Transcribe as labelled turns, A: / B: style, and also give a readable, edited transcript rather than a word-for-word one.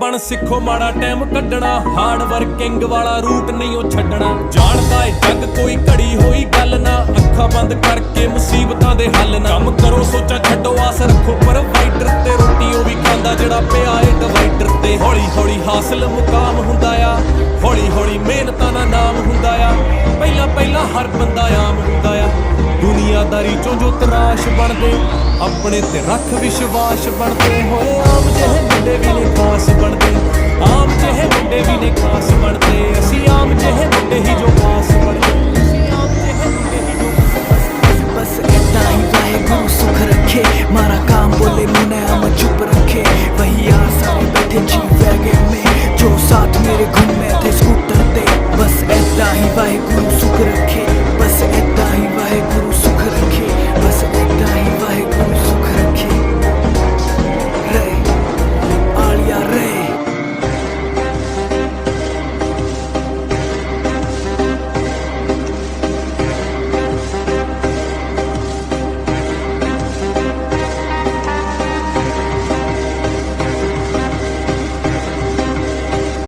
A: ਬਣ ਸਿੱਖੋ ਮਾੜਾ ਟਾਈਮ ਕੱਢਣਾ, ਹਾਰਡ ਵਰਕਿੰਗ ਵਾਲਾ ਰੂਟ ਨਹੀਂ ਉਹ ਛੱਡਣਾ। ਜਾਣਦਾ ਏ ਜੱਗ ਕੋਈ ਘੜੀ ਹੋਈ ਗੱਲ ਨਾ, ਅੱਖਾਂ ਬੰਦ ਕਰਕੇ ਮੁਸੀਬਤਾਂ ਦੇ ਹੱਲ ਨਾ। ਕੰਮ ਕਰੋ ਸੋਚਾਂ ਛੱਡੋ ਆਸ ਰੱਖੋ ਪ੍ਰੋਵਾਈਡਰ ਤੇ, ਰੋਟੀ ਉਹ ਵੀ ਖਾਂਦਾ ਜਿਹੜਾ ਪਿਆ ਏ ਡਿਵਾਈਡਰ ਤੇ। ਹੌਲੀ ਹੌਲੀ ਹਾਸਲ ਮੁਕਾਮ ਹੁੰਦਾ ਆ, ਹੌਲੀ ਹੌਲੀ ਮਿਹਨਤਾਂ ਦਾ ਨਾਮ ਹੁੰਦਾ ਆ। ਪਹਿਲਾਂ ਪਹਿਲਾਂ ਹਰ ਬੰਦਾ ਆਮ ਹੁੰਦਾ ਆ, ਦੁਨੀਆਦਾਰੀ ਚੋਂ ਜੋ ਤਰਾਸ਼ ਬਣਦੇ, ਆਪਣੇ ਤੇ ਰੱਖ ਵਿਸ਼ਵਾਸ ਬਣਦੇ ਹੋਏ ਆਮ ਜਿਹੇ ਮੁੰਡੇ ਵੀ ਨਹੀਂ ਖਾਸ ਬਣਦੇ।